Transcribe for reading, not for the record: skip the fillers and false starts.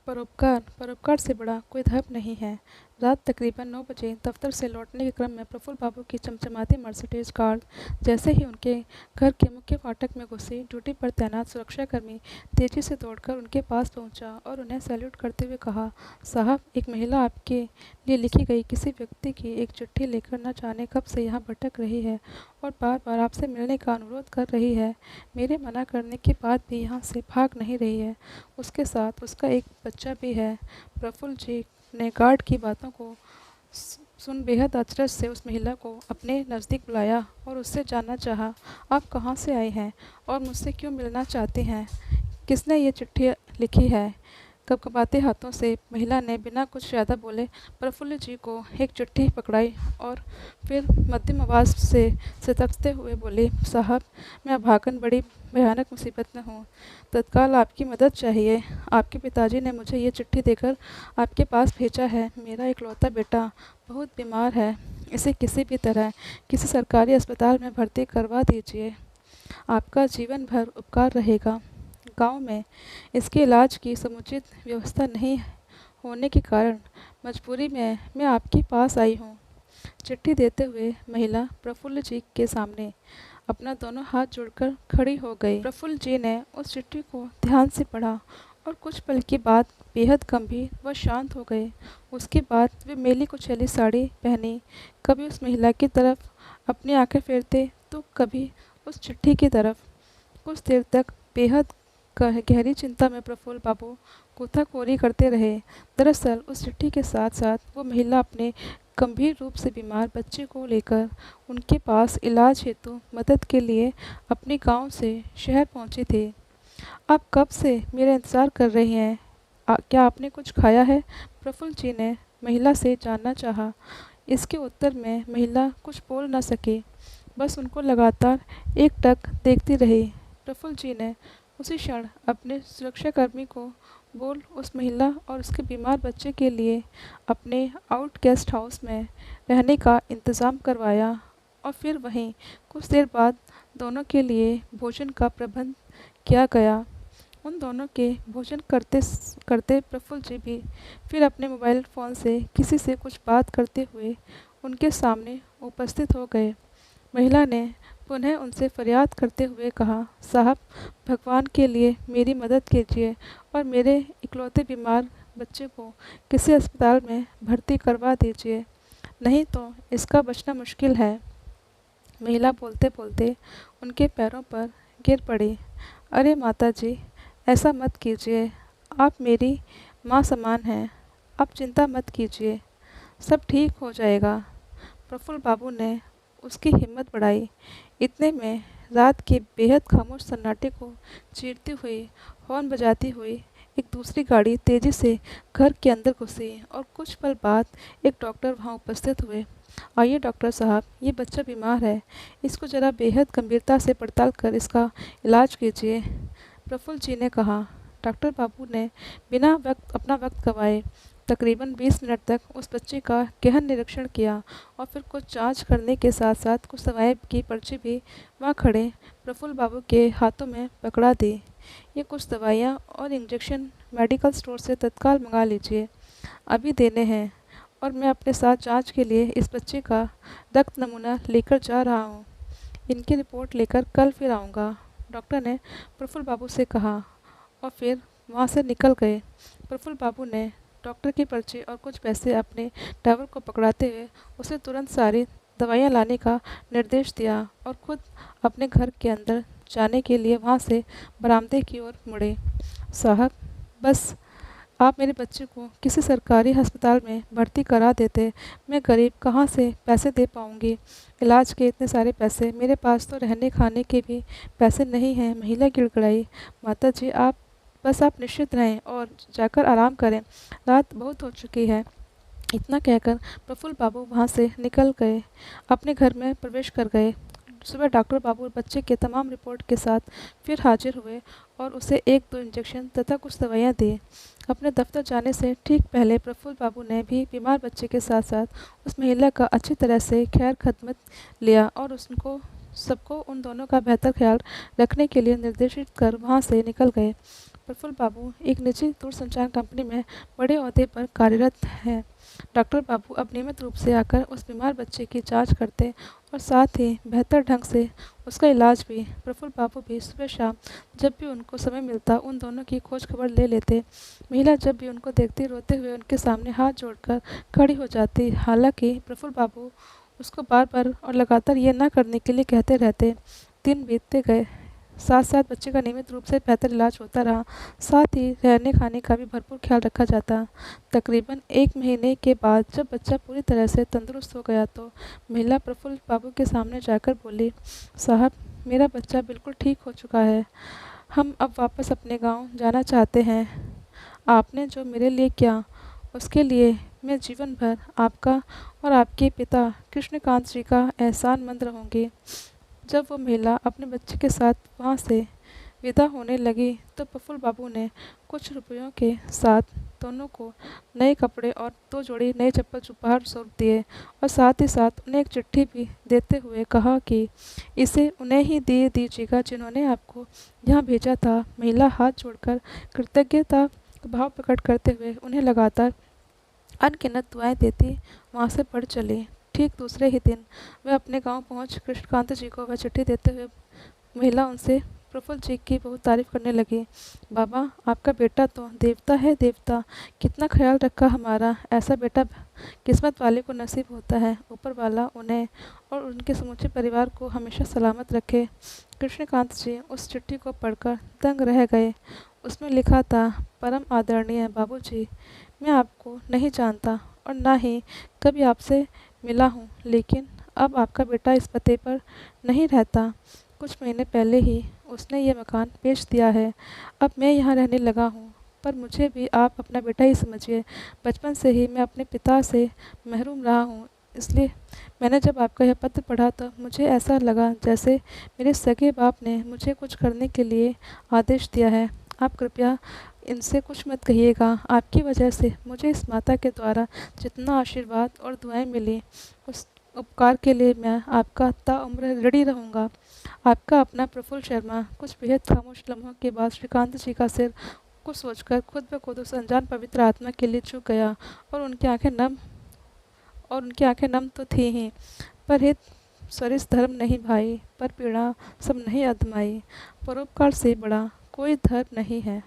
परोपकार परोपकार से बड़ा कोई धर्म नहीं है। रात तकरीबन 9 बजे दफ्तर से लौटने के क्रम में प्रफुल्ल बाबू की चमचमाती मर्सिडीज कार जैसे ही उनके घर के मुख्य फाटक में घुसी, ड्यूटी पर तैनात सुरक्षाकर्मी तेजी से दौड़कर उनके पास पहुंचा और उन्हें सैल्यूट करते हुए कहा, साहब, एक महिला आपके लिए लिखी गई किसी व्यक्ति की एक चिट्ठी लेकर न जाने कब से यहाँ भटक रही है और बार बार आपसे मिलने का अनुरोध कर रही है। मेरे मना करने के बाद भी यहाँ से भाग नहीं रही है। उसके साथ उसका एक बच्चा भी है। प्रफुल्ल जी ने गार्ड की बातों को सुन बेहद अचरज से उस महिला को अपने नज़दीक बुलाया और उससे जानना चाहा, आप कहाँ से आए हैं और मुझसे क्यों मिलना चाहते हैं? किसने ये चिट्ठी लिखी है? कपकपाते हाथों से महिला ने बिना कुछ ज़्यादा बोले प्रफुल्ल जी को एक चिट्ठी पकड़ाई और फिर मध्यम आवाज़ से सिसकते हुए बोली, साहब, मैं अभागन बड़ी भयानक मुसीबत में हूँ। तत्काल आपकी मदद चाहिए। आपके पिताजी ने मुझे ये चिट्ठी देकर आपके पास भेजा है। मेरा इकलौता बेटा बहुत बीमार है। इसे किसी भी तरह किसी सरकारी अस्पताल में भर्ती करवा दीजिए। आपका जीवन भर उपकार रहेगा। गांव में इसके इलाज की समुचित व्यवस्था नहीं होने के कारण मजबूरी में मैं आपके पास आई हूँ। चिट्ठी देते हुए महिला प्रफुल्ल जी के सामने अपना दोनों हाथ जोड़कर खड़ी हो गई। प्रफुल्ल जी ने उस चिट्ठी को ध्यान से पढ़ा और कुछ पल के बाद बेहद गंभीर व शांत हो गए। उसके बाद वे मेली कुचैली साड़ी पहनी, कभी उस महिला की तरफ अपनी आंखें फेरते तो कभी उस चिट्ठी की तरफ। कुछ देर तक बेहद गहरी चिंता में प्रफुल्ल बाबू गोताखोरी करते रहे। दरअसल उस चिट्ठी के साथ साथ वो महिला अपने गंभीर रूप से बीमार बच्चे को लेकर उनके पास इलाज हेतु मदद के लिए अपने गांव से शहर पहुंची थी। आप कब से मेरा इंतज़ार कर रही हैं? क्या आपने कुछ खाया है? प्रफुल्ल जी ने महिला से जानना चाहा। इसके उत्तर में महिला कुछ बोल न सकी, बस उनको लगातार एकटक देखती रही। प्रफुल्ल जी ने उसी क्षण अपने सुरक्षाकर्मी को बोल उस महिला और उसके बीमार बच्चे के लिए अपने आउट गेस्ट हाउस में रहने का इंतज़ाम करवाया और फिर वहीं कुछ देर बाद दोनों के लिए भोजन का प्रबंध किया गया। उन दोनों के भोजन करते करते प्रफुल्ल जी भी फिर अपने मोबाइल फ़ोन से किसी से कुछ बात करते हुए उनके सामने उपस्थित हो गए। महिला ने पुनः उनसे फरियाद करते हुए कहा, साहब, भगवान के लिए मेरी मदद कीजिए और मेरे इकलौते बीमार बच्चे को किसी अस्पताल में भर्ती करवा दीजिए, नहीं तो इसका बचना मुश्किल है। महिला बोलते बोलते उनके पैरों पर गिर पड़ी। अरे माता जी, ऐसा मत कीजिए। आप मेरी माँ समान हैं। आप चिंता मत कीजिए, सब ठीक हो जाएगा। प्रफुल्ल बाबू ने उसकी हिम्मत बढ़ाई। इतने में रात के बेहद खामोश सन्नाटे को चीरती हुई, हॉर्न बजाती हुई एक दूसरी गाड़ी तेज़ी से घर के अंदर घुसी और कुछ पल बाद एक डॉक्टर वहां उपस्थित हुए। आइए डॉक्टर साहब, ये बच्चा बीमार है। इसको ज़रा बेहद गंभीरता से पड़ताल कर इसका इलाज कीजिए, प्रफुल्ल जी ने कहा। डॉक्टर बाबू ने बिना अपना वक्त गंवाए तकरीबन 20 मिनट तक उस बच्चे का गहन निरीक्षण किया और फिर कुछ जांच करने के साथ साथ कुछ दवाई की पर्ची भी वहां खड़े प्रफुल्ल बाबू के हाथों में पकड़ा दी। ये कुछ दवाइयाँ और इंजेक्शन मेडिकल स्टोर से तत्काल मंगा लीजिए, अभी देने हैं। और मैं अपने साथ जांच के लिए इस बच्चे का रक्त नमूना लेकर जा रहा हूँ। इनकी रिपोर्ट लेकर कल फिर आऊँगा, डॉक्टर ने प्रफुल्ल बाबू से कहा और फिर वहाँ से निकल गए। प्रफुल्ल बाबू ने डॉक्टर की पर्ची और कुछ पैसे अपने ड्राइवर को पकड़ाते हुए उसे तुरंत सारी दवाइयाँ लाने का निर्देश दिया और खुद अपने घर के अंदर जाने के लिए वहाँ से बरामदे की ओर मुड़े। साहब, बस आप मेरे बच्चे को किसी सरकारी अस्पताल में भर्ती करा देते। मैं गरीब, कहाँ से पैसे दे पाऊँगी? इलाज के इतने सारे पैसे, मेरे पास तो रहने खाने के भी पैसे नहीं हैं। महिला गिड़गिड़ाई। माता जी, आप बस आप निश्चित रहें और जाकर आराम करें, रात बहुत हो चुकी है। इतना कहकर प्रफुल्ल बाबू वहाँ से निकल गए, अपने घर में प्रवेश कर गए। सुबह डॉक्टर बाबू बच्चे के तमाम रिपोर्ट के साथ फिर हाजिर हुए और उसे 1-2 इंजेक्शन तथा कुछ दवाइयाँ दी। अपने दफ्तर जाने से ठीक पहले प्रफुल्ल बाबू ने भी बीमार बच्चे के साथ साथ उस महिला का अच्छी तरह से खैर खदमत लिया और उसको सबको उन दोनों का बेहतर ख्याल रखने के लिए निर्देशित कर वहाँ से निकल गए। प्रफुल्ल बाबू एक निजी दूरसंचार कंपनी में बड़े ओहदे पर कार्यरत हैं। डॉक्टर बाबू अब नियमित रूप से आकर उस बीमार बच्चे की जांच करते और साथ ही बेहतर ढंग से उसका इलाज भी। प्रफुल्ल बाबू भी सुबह शाम जब भी उनको समय मिलता उन दोनों की खोज खबर ले लेते। महिला जब भी उनको देखती रोते हुए उनके सामने हाथ जोड़कर खड़ी हो जाती। हालांकि प्रफुल्ल बाबू उसको बार बार और लगातार ये ना करने के लिए कहते रहते। दिन बीतते गए, साथ साथ बच्चे का नियमित रूप से बेहतर इलाज होता रहा। साथ ही रहने खाने का भी भरपूर ख्याल रखा जाता। तकरीबन 1 महीने के बाद जब बच्चा पूरी तरह से तंदुरुस्त हो गया तो महिला प्रफुल्ल बाबू के सामने जाकर बोली, साहब, मेरा बच्चा बिल्कुल ठीक हो चुका है। हम अब वापस अपने गांव जाना चाहते हैं। आपने जो मेरे लिए किया उसके लिए मैं जीवन भर आपका और आपके पिता कृष्णकांत जी का एहसानमंद रहूंगी। जब वो महिला अपने बच्चे के साथ वहाँ से विदा होने लगी तो प्रफुल्ल बाबू ने कुछ रुपयों के साथ दोनों को नए कपड़े और 2 जोड़ी नए चप्पल उपहार स्वरूप दिए और साथ ही साथ उन्हें एक चिट्ठी भी देते हुए कहा कि इसे उन्हें ही दे दीजिएगा जिन्होंने आपको यहाँ भेजा था। महिला हाथ जोड़कर कृतज्ञता का भाव प्रकट करते हुए उन्हें लगातार अनगिनत दुआएं देती वहाँ से बढ़ चली। ठीक दूसरे ही दिन वह अपने गांव पहुंच कृष्णकांत जी को वह चिट्ठी देते हुए महिला उनसे प्रफुल्ल जी की बहुत तारीफ करने लगी। बाबा, आपका बेटा तो देवता है, देवता। कितना ख्याल रखा हमारा। ऐसा बेटा किस्मत वाले को नसीब होता है। ऊपर वाला उन्हें और उनके समूचे परिवार को हमेशा सलामत रखे। कृष्णकांत जी उस चिट्ठी को पढ़कर दंग रह गए। उसमें लिखा था, परम आदरणीय बाबूजी, मैं आपको नहीं जानता और ना ही कभी आपसे मिला हूँ, लेकिन अब आपका बेटा इस पते पर नहीं रहता। कुछ महीने पहले ही उसने ये मकान बेच दिया है। अब मैं यहाँ रहने लगा हूँ, पर मुझे भी आप अपना बेटा ही समझिए। बचपन से ही मैं अपने पिता से महरूम रहा हूँ, इसलिए मैंने जब आपका यह पत्र पढ़ा तो मुझे ऐसा लगा जैसे मेरे सगे बाप ने मुझे कुछ करने के लिए आदेश दिया है। आप कृपया इनसे कुछ मत कहिएगा। आपकी वजह से मुझे इस माता के द्वारा जितना आशीर्वाद और दुआएं मिली, उस उपकार के लिए मैं आपका ताउम्र ऋणी रहूँगा। आपका अपना प्रफुल्ल शर्मा। कुछ बेहद खामोश लम्हों के बाद श्रीकांत जी का सिर कुछ सोचकर खुद ब खुद उस अनजान पवित्र आत्मा के लिए झुक गया और उनकी आंखें नम तो थी ही, पर हित सरिस धर्म नहीं भाई, पर पीड़ा सब नहीं अधमाई। परोपकार से बड़ा कोई धर्म नहीं है।